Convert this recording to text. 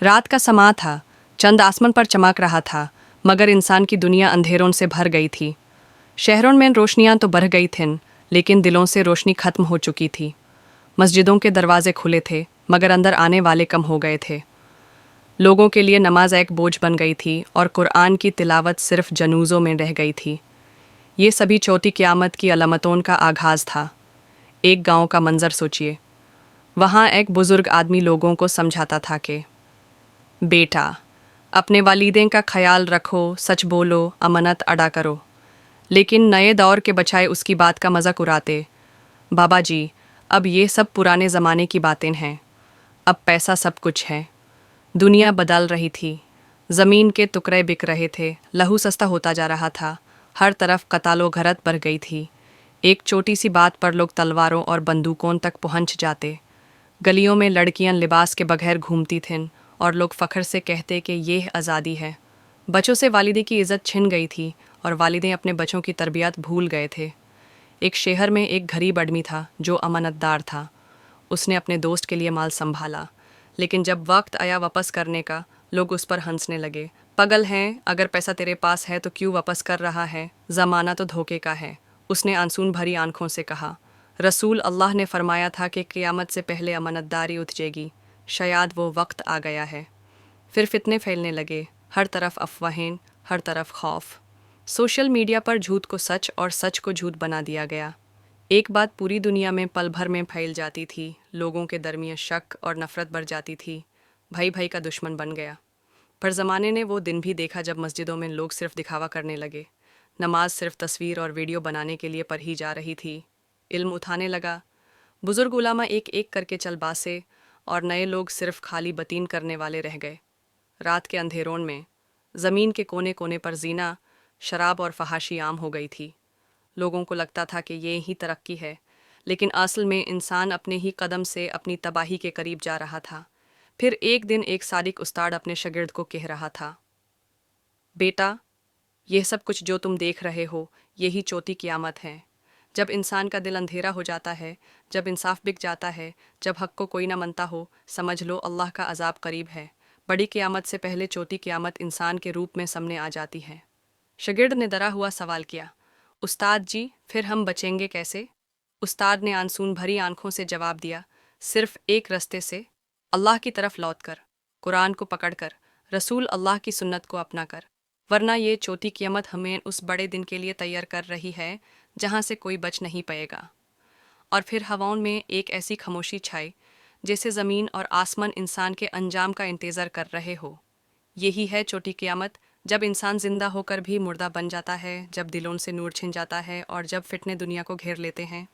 रात का समा था। चंद आसमान पर चमक रहा था, मगर इंसान की दुनिया अंधेरों से भर गई थी। शहरों में रोशनियां तो बढ़ गई थीं, लेकिन दिलों से रोशनी खत्म हो चुकी थी। मस्जिदों के दरवाजे खुले थे, मगर अंदर आने वाले कम हो गए थे। लोगों के लिए नमाज एक बोझ बन गई थी और कुरान की तिलावत सिर्फ जनूज़ों में रह गई थी। ये सभी चौथी क़यामत की अलामतों का आगाज़ था। एक गांव का मंजर सोचिए। वहाँ एक बुज़ुर्ग आदमी लोगों को समझाता था कि बेटा, अपने वालिदैन का ख्याल रखो, सच बोलो, अमानत अदा करो। लेकिन नए दौर के बचाए उसकी बात का मजाक उड़ाते। बाबा जी, अब ये सब पुराने ज़माने की बातें हैं। अब पैसा सब कुछ है। दुनिया बदल रही थी। ज़मीन के टुकड़े बिक रहे थे, लहू सस्ता होता जा रहा था। हर तरफ कतालो घरत बढ़ गई थी। एक छोटी सी बात पर लोग तलवारों और बंदूकों तक पहुंच जाते। गलियों में लड़कियां लिबास के बगैर घूमती थीं और लोग फ़ख्र से कहते कि ये आज़ादी है। बच्चों से वालिदे की इज़्ज़त छिन गई थी और वालिदें अपने बच्चों की तरबियत भूल गए थे। एक शहर में एक गरीब आदमी था जो अमानतदार था। उसने अपने दोस्त के लिए माल संभाला, लेकिन जब वक्त आया वापस करने का, लोग उस पर हंसने लगे। पागल हैं, अगर पैसा तेरे पास है तो क्यों वापस कर रहा है? ज़माना तो धोखे का है। उसने आंसून भरी आंखों से कहा, रसूल अल्लाह ने फरमाया था कि क़यामत से पहले अमानतदारी उतरेगी। शायद वो वक्त आ गया है। फिर फितने फैलने लगे। हर तरफ अफवाहें, हर तरफ खौफ। सोशल मीडिया पर झूठ को सच और सच को झूठ बना दिया गया। एक बात पूरी दुनिया में पल भर में फैल जाती थी। लोगों के दरमियान शक और नफरत बढ़ जाती थी। भाई भाई का दुश्मन बन गया। पर ज़माने ने वो दिन भी देखा जब मस्जिदों में लोग सिर्फ दिखावा करने लगे। नमाज सिर्फ तस्वीर और वीडियो बनाने के लिए पढ़ी जा रही थी। इल्म उठाने लगा। बुजुर्ग उलामा एक एक करके चल बासे और नए लोग सिर्फ खाली बतीन करने वाले रह गए। रात के अंधेरों में ज़मीन के कोने कोने पर जीना, शराब और फहाशी आम हो गई थी। लोगों को लगता था कि ये ही तरक्की है, लेकिन असल में इंसान अपने ही कदम से अपनी तबाही के करीब जा रहा था। फिर एक दिन एक सादिक उस्ताद अपने शागिर्द को कह रहा था, बेटा, यह सब कुछ जो तुम देख रहे हो, यही चौथी क़यामत है। जब इंसान का दिल अंधेरा हो जाता है, जब इंसाफ बिक जाता है, जब हक को कोई ना मनता हो, समझ लो अल्लाह का अजाब करीब है। बड़ी क़यामत से पहले चौथी क़यामत इंसान के रूप में सामने आ जाती है। शागिर्द ने डरा हुआ सवाल किया, उस्ताद जी, फिर हम बचेंगे कैसे? उस्ताद ने आंसून भरी आंखों से जवाब दिया, सिर्फ एक रास्ते से, अल्लाह की तरफ लौट कर, कुरान को पकड़ कर, रसूल अल्लाह की सुन्नत को अपना कर। वरना ये चौथी क़यामत हमें उस बड़े दिन के लिए तैयार कर रही है जहाँ से कोई बच नहीं पाएगा। और फिर हवाओं में एक ऐसी खामोशी छाई जैसे ज़मीन और आसमान इंसान के अंजाम का इंतज़ार कर रहे हो। यही है चौथी क़यामत, जब इंसान जिंदा होकर भी मुर्दा बन जाता है, जब दिलों से नूर छिन जाता है और जब फितने दुनिया को घेर लेते हैं।